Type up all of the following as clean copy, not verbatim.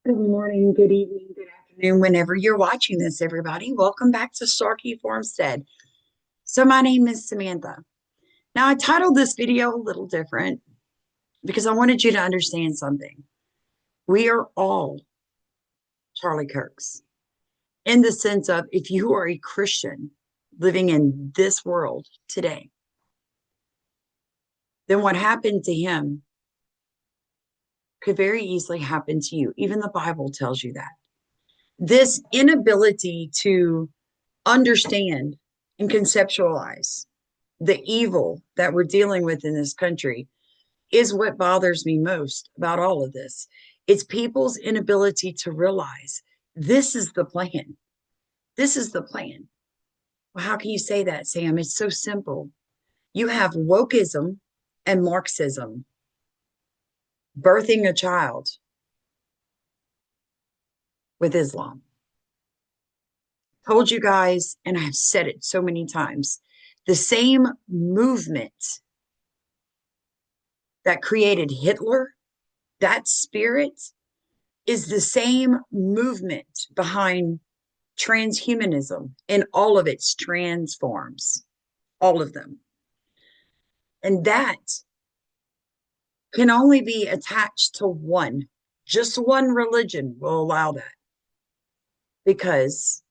Good morning, good evening, good afternoon, whenever you're watching this, everybody. Welcome back to Starkey Farmstead. So my name is Samantha. Now, I titled this video a little different because I wanted you to understand something. We are all Charlie Kirks in the sense of if you are a Christian living in this world today, then what happened to him could very easily happen to you. Even the Bible tells you that. This inability to understand and conceptualize the evil that we're dealing with in this country is what bothers me most about all of this. It's people's inability to realize this is the plan. This is the plan. Well, how can you say that, Sam? It's so simple. You have wokeism and Marxism birthing a child with Islam. Told you guys, and I've said it so many times, the same movement that created Hitler, that spirit, is the same movement behind transhumanism in all of its transforms, all of them. And that can only be attached to one, just one religion will allow that because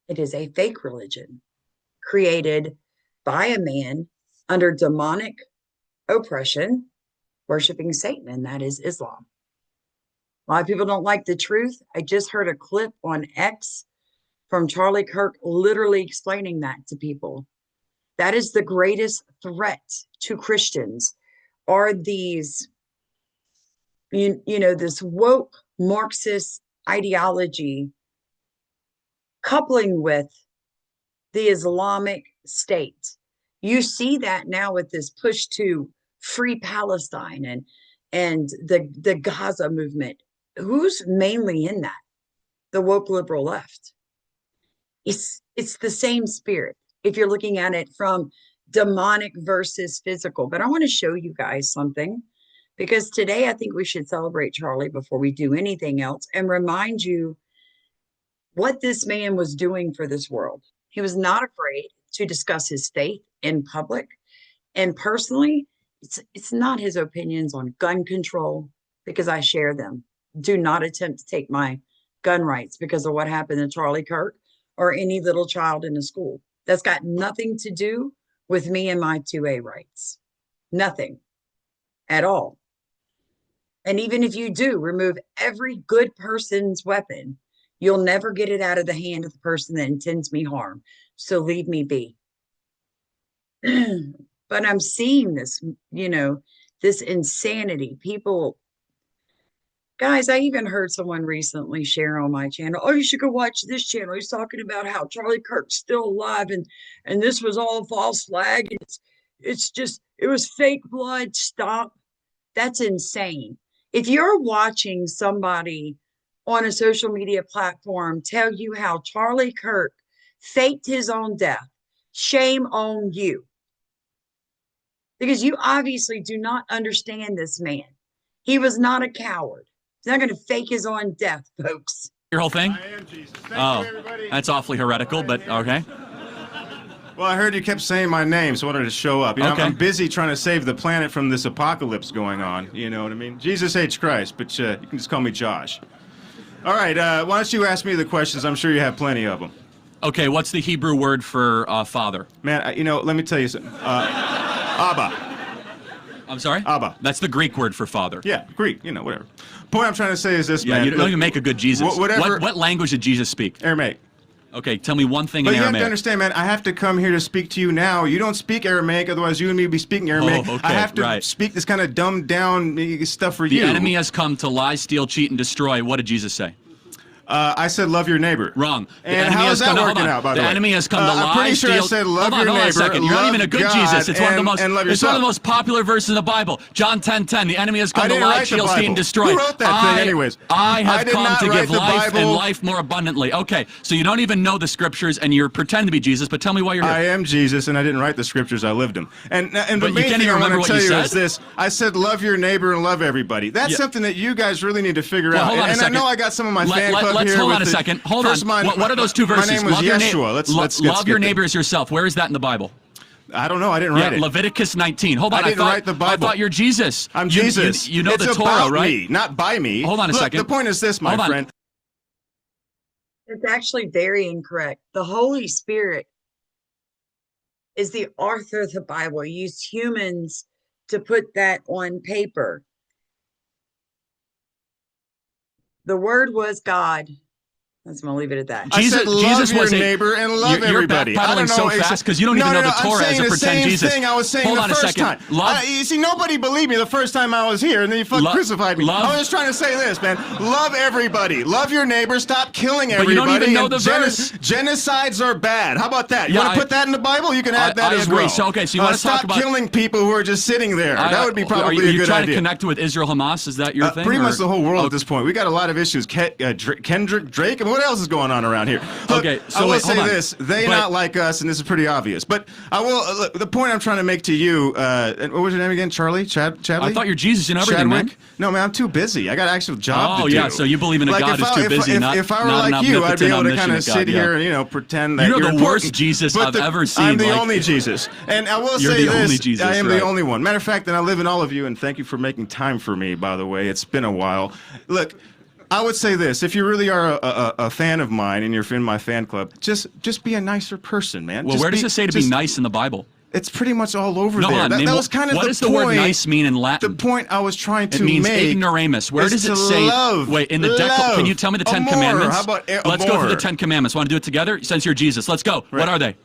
it is a fake religion created by a man under demonic oppression, worshiping Satan, and that is Islam. A lot of people don't like the truth. I just heard a clip on X from Charlie Kirk literally explaining that to people. That is the greatest threat to Christians are these, this woke Marxist ideology coupling with the Islamic State. You see that now with this push to free Palestine and the Gaza movement. Who's mainly in that? The woke liberal left. It's the same spirit if you're looking at it from demonic versus physical. But I want to show you guys something because today I think we should celebrate Charlie before we do anything else and remind you what this man was doing for this world. He was not afraid to discuss his faith in public. And personally, it's not his opinions on gun control because I share them. Do not attempt to take my gun rights because of what happened to Charlie Kirk or any little child in a school. That's got nothing to do with me and my 2A rights. Nothing at all. And even if you do remove every good person's weapon, you'll never get it out of the hand of the person that intends me harm. So leave me be. But I'm seeing this, this insanity. People, guys, I even heard someone recently share on my channel, oh, you should go watch this channel. He's talking about how Charlie Kirk's still alive and this was all false flag. It was fake blood. Stop. That's insane. If you're watching somebody on a social media platform tell you how Charlie Kirk faked his own death, shame on you. Because you obviously do not understand this man. He was not a coward. He's not going to fake his own death, folks. Your whole thing? I am Jesus. Thank you, everybody. That's awfully heretical, but okay. Well, I heard you kept saying my name, so I wanted to show up. Okay. I'm busy trying to save the planet from this apocalypse going on. You know what I mean? Jesus hates Christ, but you can just call me Josh. All right, why don't you ask me the questions? I'm sure you have plenty of them. Okay, what's the Hebrew word for father? Man, let me tell you something. Abba. I'm sorry? Abba. That's the Greek word for father. Yeah, Greek, whatever. Point I'm trying to say is this, Yeah, man. you don't even make a good Jesus. Whatever. What language did Jesus speak? Aramaic. Okay, tell me one thing But in you have Aramaic. to understand, man, I have to come here to speak to you now. You don't speak Aramaic, otherwise you and me would be speaking Aramaic. Oh, okay, I have to right. speak this kind of dumbed down stuff for The you. enemy has come to lie, steal, cheat, and destroy. What did Jesus say? I said love your neighbor. Wrong. And how is that working out, by the way? The enemy has come to lie, I'm pretty sure steal. I said love hold your on neighbor, a second. You're not even a good God, Jesus. It's one of the most. and love It's one of the yourself. most popular verses in the Bible. John 10:10. The enemy has come I to didn't lie, write the steal, steal, and Bible. destroy. Who wrote that thing, anyways? I have did come not to write give the life and Bible. life more abundantly. Okay, so you don't even know the scriptures, and you're pretending to be Jesus. But tell me why you're here. I am Jesus, and I didn't write the scriptures. I lived them. And the But you main can't thing even I want remember to what tell you you said? is this: I said love your neighbor and love everybody. That's Yeah. something that you guys really need to figure Well, out. hold on a And second. I know I got some of my fan club let's here. hold with on a the- second. Hold First, on. What are those two verses? My name was love your Yeshua. Let's love your get neighbor as yourself. Where is that in the Bible? I don't know. I didn't write it. Leviticus 19. Hold on. I didn't write the Bible. I thought you're Jesus. I'm Jesus. You know it's the Torah, about right? me, not by me. Hold on a Look, second. The point is this, my Hold on. friend. It's actually very incorrect. The Holy Spirit is the author of the Bible. He used humans to put that on paper. The Word was God. I'm going to leave it at that. I said love Jesus your was neighbor and love you're everybody. I don't backpedaling so know, fast because you don't even know the Torah as a pretend same Jesus. Thing I was saying Hold the on a first second. time. You see, nobody believed me the first time I was here, and then you crucified me. I was just trying to say this, man. Love everybody. Love your neighbor. Stop killing everybody. But you don't even know and the verse. Genocides are bad. How about that? You Yeah, want to put that in the Bible? You can add that I as agree. well. So, okay, so you want to talk about stop killing people who are just sitting there. That would be probably a good idea. Are you trying to connect with Israel Hamas? Is that your thing? Pretty much or? the whole world at this point. We got a lot of issues. Kendrick, Drake, and what else is going on around here? Look, Okay, so I will wait, say hold on. this: they not like us, and this is pretty obvious. But I will. Look, the point I'm trying to make to you. What was your name again? Charlie? Chadley? I thought you're Jesus. You know everything, man. No, man, I'm too busy. I got an actual job to do. Oh yeah, so you believe in a God who's too busy. If I were like you, I'd be able to kind of sit here and pretend that you're the important. worst Jesus I've ever seen. I'm the only Jesus, and I will you're say the this: only Jesus, I am right. the only one. Matter of fact, and I live in all of you, and thank you for making time for me. By the way, it's been a while. Look. I would say this: if you really are a fan of mine and you're in my fan club, just be a nicer person, man. Well, where does it say to be nice in the Bible? It's pretty much all over there. No, That was kind of what the does the point. word nice mean in Latin? The point I was trying to make. It means make ignoramus. Where does it say? Love, wait, in the can you tell me the Ten Commandments? How about Let's go through the Ten Commandments. Want to do it together? Since you're Jesus, let's go. Right. What are they?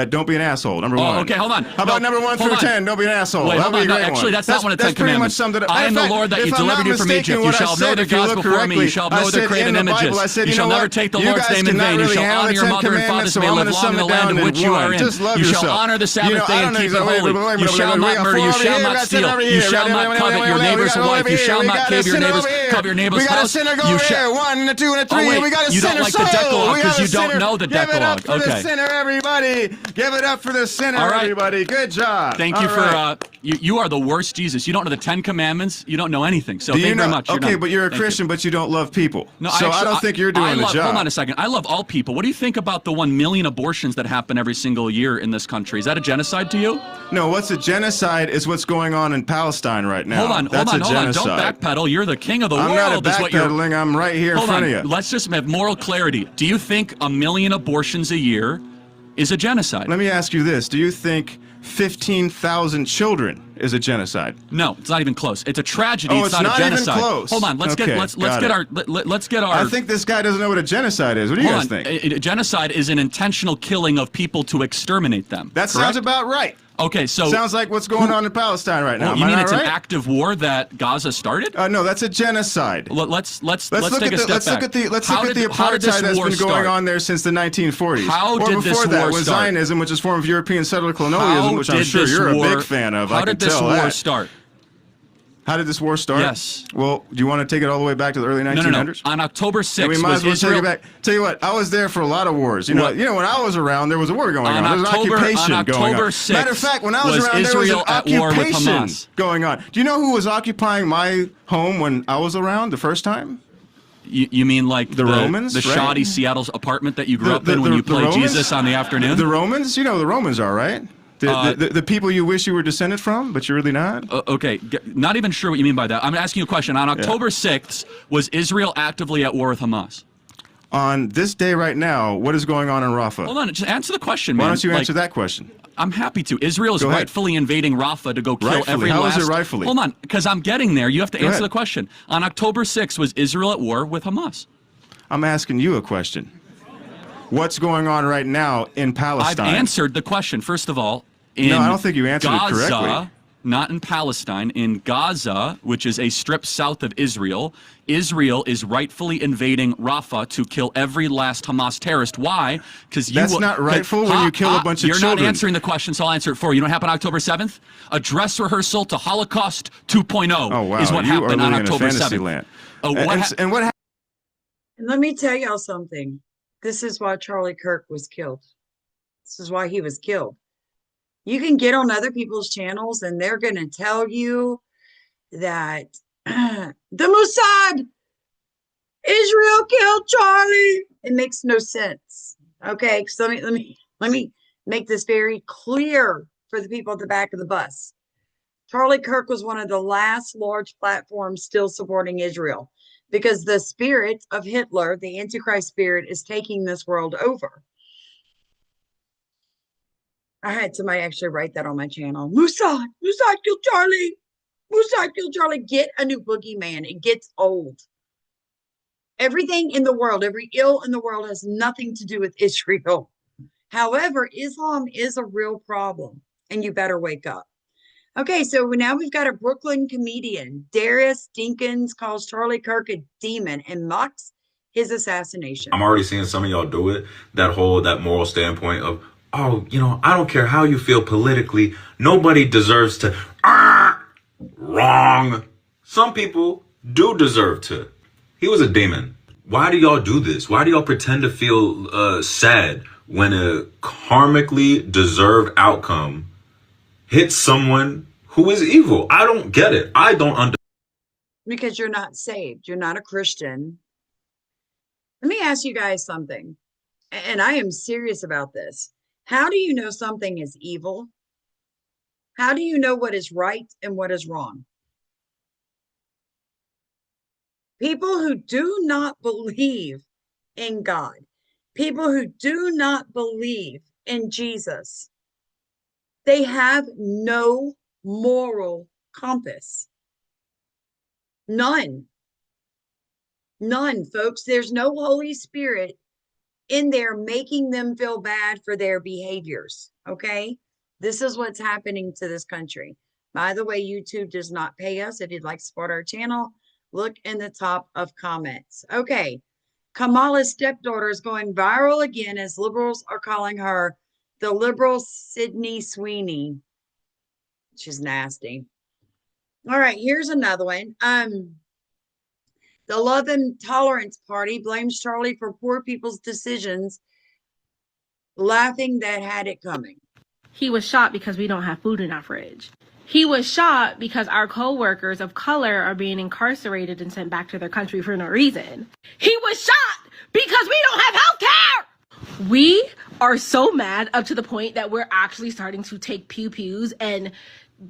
Don't be an asshole. Number one. Okay, hold on. How about number 1 through 10? Don't be an asshole. Wait, That'd hold be on. a great Actually, one. that's not one of the Ten Commandments. I am the Lord that you delivered you from Egypt. You shall know their gods before me. You shall know their graven images. You shall never take the Lord's name in vain. You shall honor your mother and father, so may live long in the land in which you are in. You shall honor the Sabbath day and keep it holy. You shall not murder. You shall not steal. You shall not covet your neighbor's wife. You shall not covet your neighbor's house. You shall. 1, 2, and 3. We got a you sinner. don't like the Decalogue because you don't know the Decalogue. Give it up for the sinner, everybody. Give it up for the sinner, everybody. Good job. Thank you for you are the worst Jesus. You don't know the Ten Commandments. You don't know anything. So thank you very much. Okay, but you're a Christian, but you don't love people. No, so I don't think you're doing the job. Hold on a second. I love all people. What do you think about the 1 million abortions that happen every single year in this country? Is that a genocide to you? No, what's a genocide is what's going on in Palestine right now. Hold on. Don't backpedal. You're the king of the world. I'm not backpedaling. I'm right here in front of you. Let's just have moral clarity. Do you think 1 million abortions a year is a genocide? Let me ask you this. Do you think 15,000 children is a genocide? No, it's not even close. It's a tragedy. Oh, it's not a genocide. Even close. Hold on. Let's get our. I think this guy doesn't know what a genocide is. What do you guys think? A genocide is an intentional killing of people to exterminate them. That sounds about right. Okay, so sounds like what's going on in Palestine right now. You mean it's an active war that Gaza started? No, that's a genocide. Let's take a step back. Let's look at the apartheid that's been going on there since the 1940s. How did this war before that was start? Zionism, which is a form of European settler colonialism, which I'm sure you're a big fan of. How did this war start? How did this war start? Yes. Well, do you want to take it all the way back to the early 1900s? No. On October 6th, we might as well take it back. Tell you what, I was there for a lot of wars. You know, when I was around, there was a war going on. There was an occupation going on. Matter of fact, when I was around, there was an occupation going on. Do you know who was occupying my home when I was around the first time? You mean like the Romans? The shoddy Seattle's apartment that you grew up in when you played Jesus on the afternoon? The Romans? You know who the Romans are, right? The people you wish you were descended from, but you're really not? Okay, not even sure what you mean by that. I'm asking you a question. On October 6th, was Israel actively at war with Hamas? On this day right now, what is going on in Rafah? Hold on, just answer the question, man. Why don't you answer that question? I'm happy to. Israel is rightfully invading Rafah to go kill every last... How is it rightfully? Hold on, because I'm getting there. You have to answer the question. On October 6th, was Israel at war with Hamas? I'm asking you a question. What's going on right now in Palestine? I've answered the question, first of all. No, I don't think you answered it correctly. not in Palestine, in Gaza, which is a strip south of Israel. Israel is rightfully invading Rafah to kill every last Hamas terrorist. Why? Because that's not rightful when you kill a bunch of children. You're not answering the question, so I'll answer it for you. You know what happened October 7th? A dress rehearsal to Holocaust 2.0 is what happened on October 7th. And what happened? And let me tell y'all something. This is why Charlie Kirk was killed. This is why he was killed. You can get on other people's channels and they're going to tell you that the Mossad, Israel killed Charlie. It makes no sense. Okay, so let me make this very clear for the people at the back of the bus. Charlie Kirk was one of the last large platforms still supporting Israel because the spirit of Hitler, the Antichrist spirit, is taking this world over. I had somebody actually write that on my channel. Mossad killed Charlie. Mossad killed Charlie. Get a new boogeyman. It gets old. Everything in the world, every ill in the world has nothing to do with Israel. However, Islam is a real problem, and you better wake up. Okay, so now we've got a Brooklyn comedian. Darius Dinkins calls Charlie Kirk a demon and mocks his assassination. I'm already seeing some of y'all do it. That moral standpoint of, oh, I don't care how you feel politically. Nobody deserves to. Wrong. Some people do deserve to. He was a demon. Why do y'all do this? Why do y'all pretend to feel sad when a karmically deserved outcome hits someone who is evil? I don't get it. I don't understand. Because you're not saved. You're not a Christian. Let me ask you guys something. And I am serious about this. How do you know something is evil? How do you know what is right and what is wrong? People who do not believe in God, people who do not believe in Jesus, they have no moral compass. None. None, folks. There's no Holy Spirit in there making them feel bad for their behaviors. Okay? This is what's happening to this country. By the way, YouTube does not pay us. If you'd like to support our channel, look in the top of comments. Okay. Kamala's stepdaughter is going viral again as liberals are calling her the liberal Sydney Sweeney. She's nasty. All right, here's another one. The Love and Tolerance Party blames Charlie for poor people's decisions, laughing that had it coming. He was shot because we don't have food in our fridge. He was shot because our co-workers of color are being incarcerated and sent back to their country for no reason. He was shot because we don't have health care. We are so mad up to the point that we're actually starting to take pew-pews and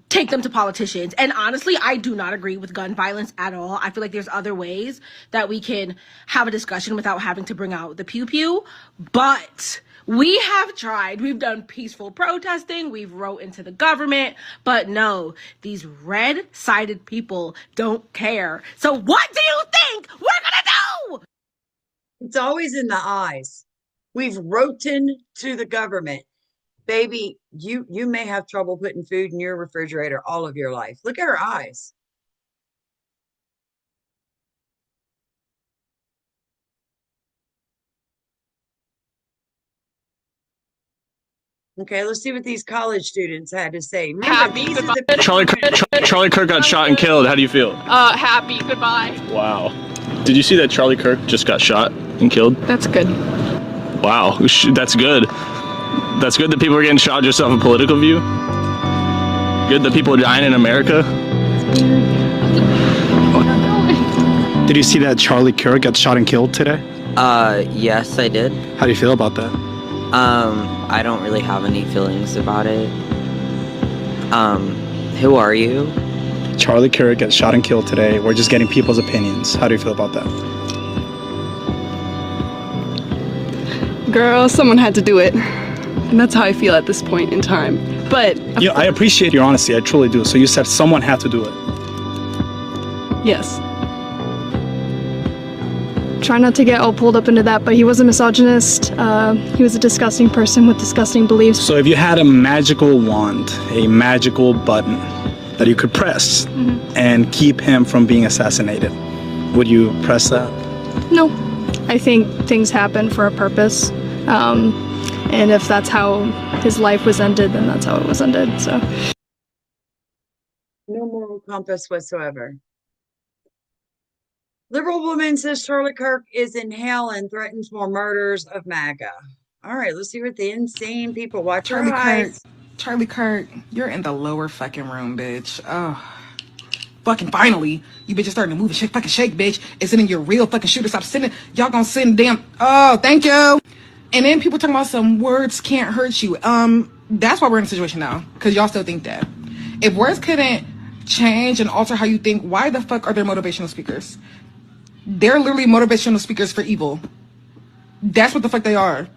take them to politicians. And honestly, I do not agree with gun violence at all. I feel like there's other ways that we can have a discussion without having to bring out the pew-pew. But we have tried. We've done peaceful protesting. We've wrote into the government. But no, these red-sided people don't care. So what do you think we're gonna do? It's always in the eyes. We've wrote to the government. Baby, you may have trouble putting food in your refrigerator all of your life. Look at her eyes. Okay, let's see what these college students had to say. Remember, Charlie Kirk got shot and killed. How do you feel? Happy. Goodbye. Wow. Did you see that Charlie Kirk just got shot and killed? That's good. Wow, that's good. That's good that people are getting shot just off a political view. Good that people are dying in America. Did you see that Charlie Kirk got shot and killed today? Yes, I did. How do you feel about that? I don't really have any feelings about it. Who are you? Charlie Kirk got shot and killed today. We're just getting people's opinions. How do you feel about that? Girl, someone had to do it. And that's how I feel at this point in time. But yeah, I appreciate your honesty. I truly do. So you said someone had to do it. Yes. Try not to get all pulled up into that, but he was a misogynist. He was a disgusting person with disgusting beliefs. So if you had a magical wand, a magical button, that you could press and keep him from being assassinated. Would you press that? No. I think things happen for a purpose. And if that's how his life was ended, then that's how it was ended. So no moral compass whatsoever. Liberal woman says Charlie Kirk is in hell and threatens more murders of MAGA. All right, let's see what the insane people watch. Charlie Kirk, you're in the lower fucking room, bitch. Oh, fucking finally, you bitches starting to move and shake, fucking shake, bitch. It's in your real fucking shooter. Stop sitting. Y'all gonna sit in damn. Oh, thank you. And then people talking about some words can't hurt you. That's why we're in a situation now, because y'all still think that. If words couldn't change and alter how you think, why the fuck are there motivational speakers? They're literally motivational speakers for evil. That's what the fuck they are.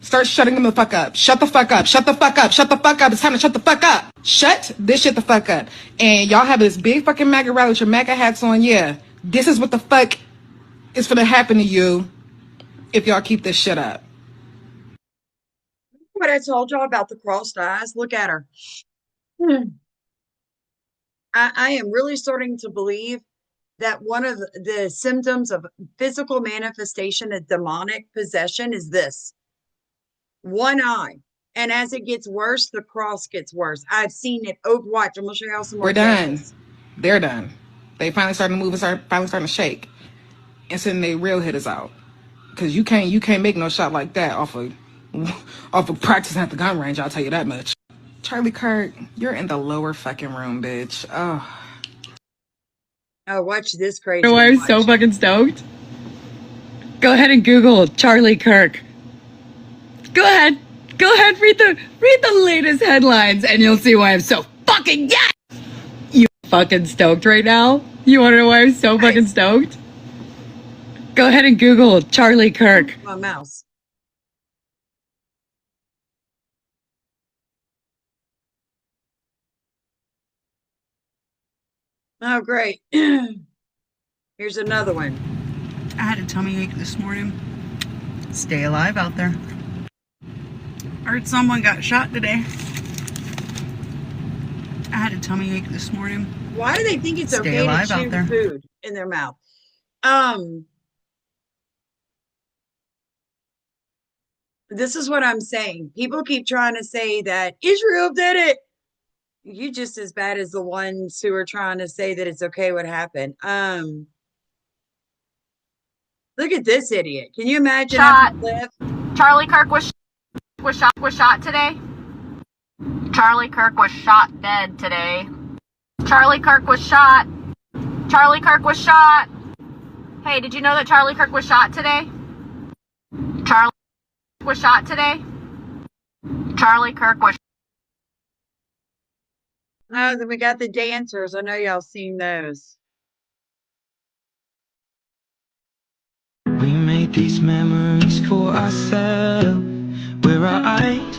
Start shutting them the fuck up. Shut the fuck up. Shut the fuck up. Shut the fuck up. It's time to shut the fuck up. Shut this shit the fuck up. And y'all have this big fucking MAGA rally with your MAGA hats on. Yeah, this is what the fuck is gonna happen to you if y'all keep this shit up. What I told y'all about the crossed eyes. Look at her. I am really starting to believe that one of the symptoms of physical manifestation of demonic possession is this. One eye. And as it gets worse, the cross gets worse. I've seen it. Overwatch. I'm going to show y'all some more. We're done. They're done. They finally starting to move and finally starting to shake. And sending their real hitters out. Because you can't make no shot like that off of practicing at the gun range, I'll tell you that much. Charlie Kirk, you're in the lower fucking room, bitch. Oh, watch this crazy. You know why I'm so fucking stoked? Go ahead and Google Charlie Kirk. Go ahead, read the latest headlines and you'll see why I'm so fucking You fucking stoked right now? You wanna know why I'm so fucking stoked? Go ahead and Google Charlie Kirk. My mouse. Oh, great. Here's another one. I had a tummy ache this morning. Stay alive out there. Heard someone got shot today. I had a tummy ache this morning. Why do they think it's okay to chew food in their mouth? This is what I'm saying. People keep trying to say that Israel did it. You just as bad as the ones who are trying to say that it's okay what happened. Look at this idiot. Can you imagine? Charlie Kirk was shot today. Charlie Kirk was shot dead today. Charlie Kirk was shot. Charlie Kirk was shot. Hey, did you know that Charlie Kirk was shot today? Charlie was shot today. Charlie Kirk was. Oh, then we got the dancers. I know y'all seen those. We made these memories for ourselves. Where our eyes.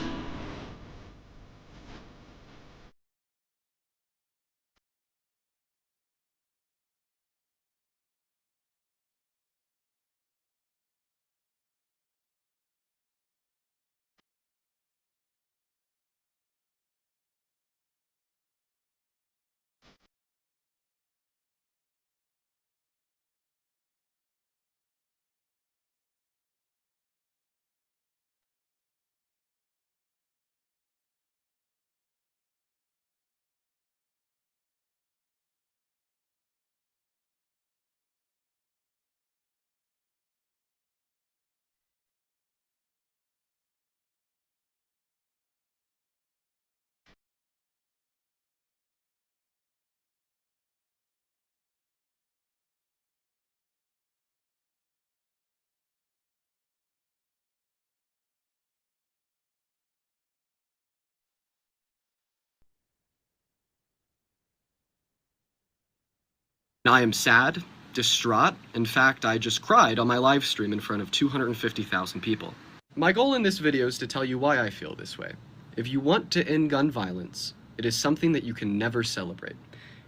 I am sad, distraught. In fact, I just cried on my live stream in front of 250,000 people. My goal in this video is to tell you why I feel this way. If you want to end gun violence, it is something that you can never celebrate.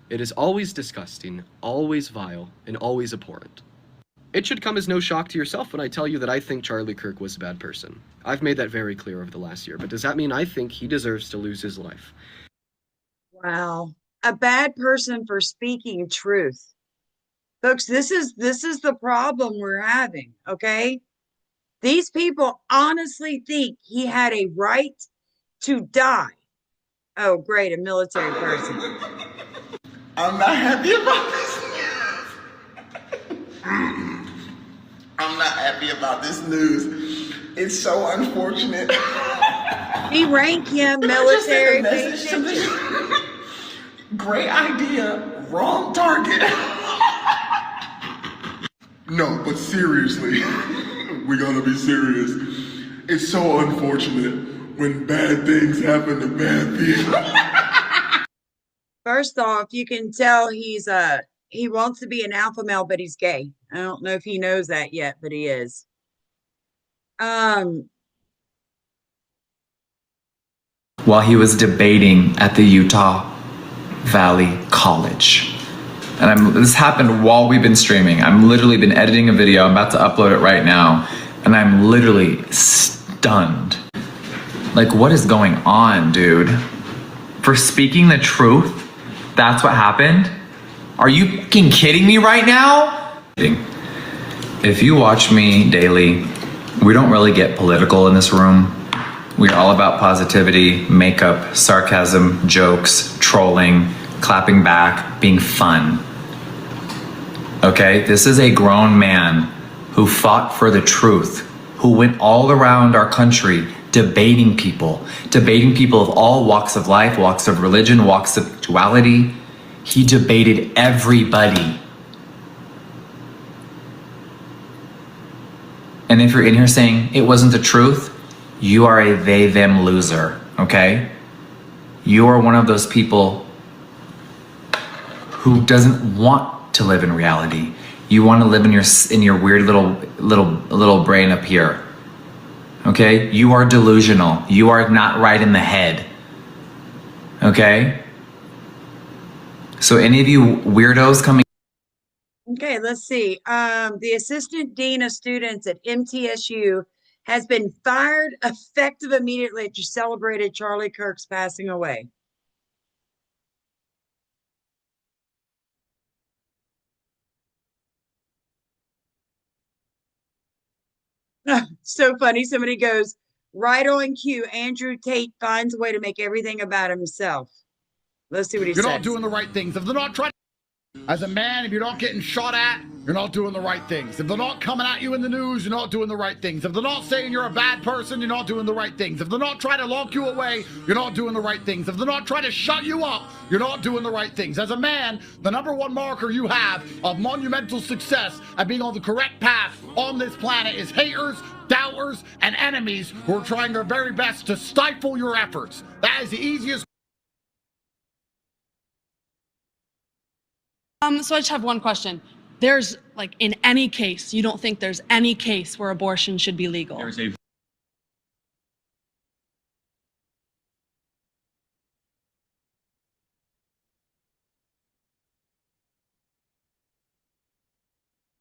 It is always disgusting, always vile, and always abhorrent. It should come as no shock to yourself when I tell you that I think Charlie Kirk was a bad person. I've made that very clear over the last year, but does that mean I think he deserves to lose his life? Wow. a bad person for speaking truth. Folks, this is the problem we're having, okay? These people honestly think he had a right to die. Oh, great, a military person. I'm not happy about this. I'm not happy about this news. It's so unfortunate. We rank him military. Great idea, wrong target. No, but seriously, we gotta be serious. It's so unfortunate when bad things happen to bad people. First off, you can tell he wants to be an alpha male, but he's gay. I don't know if he knows that yet, but he is. While he was debating at the Utah Valley College. And this happened while we've been streaming. I'm literally been editing a video. I'm about to upload it right now. And I'm literally stunned. Like, what is going on, dude? For speaking the truth, that's what happened? Are you fucking kidding me right now? If you watch me daily, we don't really get political in this room. We're all about positivity, makeup, sarcasm, jokes, trolling, clapping back, being fun. Okay, this is a grown man who fought for the truth, who went all around our country debating people of all walks of life, walks of religion, walks of sexuality. He debated everybody. And if you're in here saying it wasn't the truth, you are a they, them loser, okay? You are one of those people who doesn't want to live in reality. You want to live in your weird little brain up here, okay? You are delusional. You are not right in the head, okay? So any of you weirdos coming. Okay, let's see. The assistant dean of students at MTSU has been fired effective immediately after celebrated Charlie Kirk's passing away. So funny. Somebody goes, right on cue, Andrew Tate finds a way to make everything about himself. Let's see what he says. You're not doing the right things. If they're not trying, as a man, if you're not getting shot at, you're not doing the right things. If they're not coming at you in the news, you're not doing the right things. If they're not saying you're a bad person, you're not doing the right things. If they're not trying to lock you away, you're not doing the right things. If they're not trying to shut you up, you're not doing the right things. As a man, the #1 marker you have of monumental success and being on the correct path on this planet is haters, doubters, and enemies who are trying their very best to stifle your efforts. That is the easiest. So I just have one question. There's, like, in any case, you don't think there's any case where abortion should be legal? There's a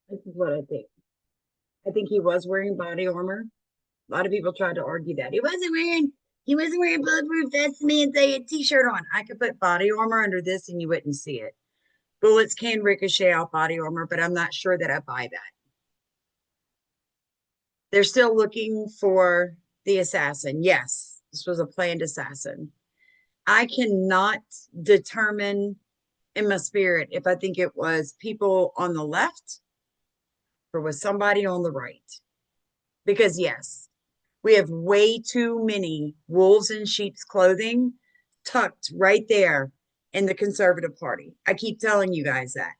This is what I think. I think he was wearing body armor. A lot of people tried to argue that he wasn't wearing bulletproof vests. Man, say a t-shirt on. I could put body armor under this and you wouldn't see it. Bullets can ricochet off body armor, but I'm not sure that I buy that. They're still looking for the assassin. Yes, this was a planned assassin. I cannot determine in my spirit if I think it was people on the left or was somebody on the right. Because yes, we have way too many wolves in sheep's clothing tucked right there in the conservative party. I keep telling you guys that.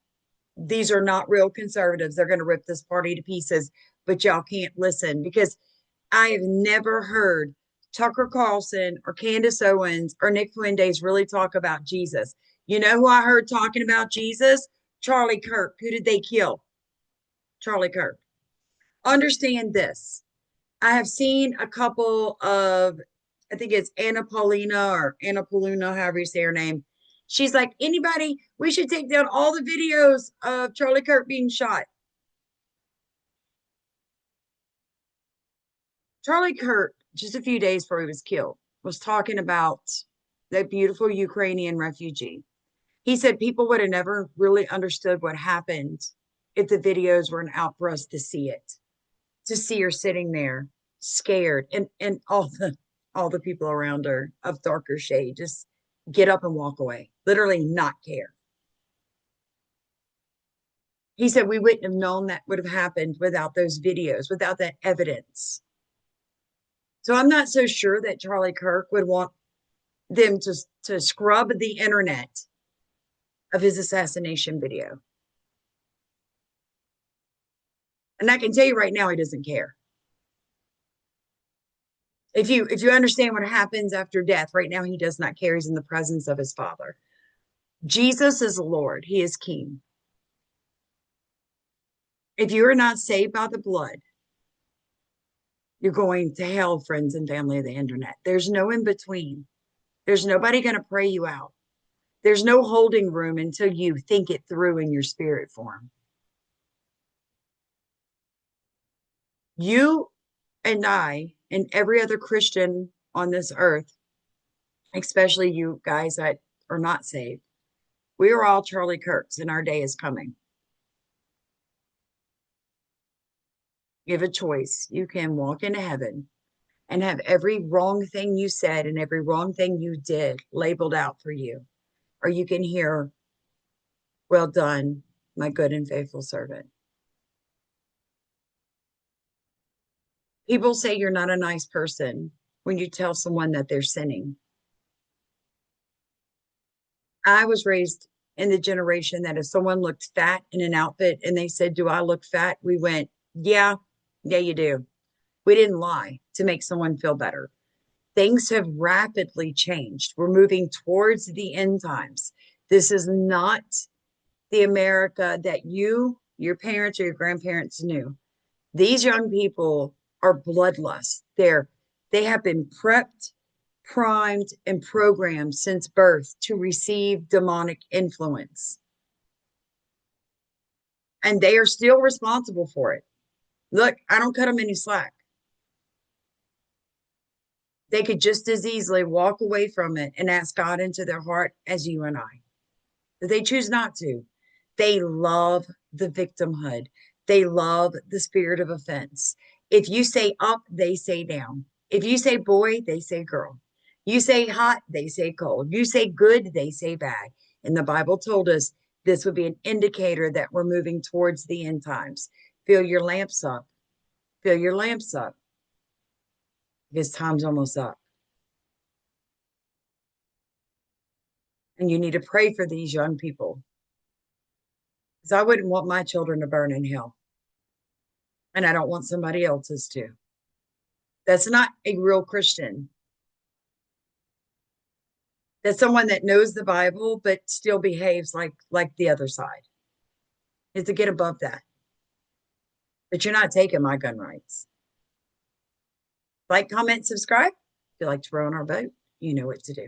These are not real conservatives. They're going to rip this party to pieces, but y'all can't listen because I have never heard Tucker Carlson or Candace Owens or Nick Fuentes really talk about Jesus. You know who I heard talking about Jesus? Charlie Kirk. Who did they kill? Charlie Kirk. Understand this. I have seen a couple of, I think it's Anna Paulina or Anna Paulina, however you say her name. She's like, anybody, we should take down all the videos of Charlie Kirk being shot. Charlie Kirk, just a few days before he was killed, was talking about that beautiful Ukrainian refugee. He said people would have never really understood what happened if the videos weren't out for us to see it, to see her sitting there scared, and all the people around her of darker shade just get up and walk away, literally not care. He said we wouldn't have known that would have happened without those videos, without that evidence. So I'm not so sure that Charlie Kirk would want them to scrub the internet of his assassination video. And I can tell you right now, he doesn't care. If you understand what happens after death, right now he does not care. He's in the presence of his Father. Jesus is Lord. He is King. If you are not saved by the blood, you're going to hell, friends and family of the internet. There's no in between. There's nobody going to pray you out. There's no holding room until you think it through in your spirit form. You and I and every other Christian on this earth, especially you guys that are not saved, we are all Charlie Kirks, and our day is coming. You have a choice. You can walk into heaven and have every wrong thing you said and every wrong thing you did labeled out for you. Or you can hear, well done, my good and faithful servant. People say you're not a nice person when you tell someone that they're sinning. I was raised in the generation that if someone looked fat in an outfit and they said, do I look fat? We went, yeah, you do. We didn't lie to make someone feel better. Things have rapidly changed. We're moving towards the end times. This is not the America that you, your parents, or your grandparents knew. These young people are bloodlust. They have been prepped, primed, and programmed since birth to receive demonic influence. And they are still responsible for it. Look, I don't cut them any slack. They could just as easily walk away from it and ask God into their heart as you and I. But they choose not to. They love the victimhood. They love the spirit of offense. If you say up, they say down. If you say boy, they say girl. You say hot, they say cold. You say good, they say bad. And the Bible told us this would be an indicator that we're moving towards the end times. Fill your lamps up. Fill your lamps up. Because time's almost up. And you need to pray for these young people. Because I wouldn't want my children to burn in hell. And I don't want somebody else's to. That's not a real Christian. That's someone that knows the Bible, but still behaves like the other side. Is to get above that. But you're not taking my gun rights. Like, comment, subscribe. If you like to row on our boat, you know what to do.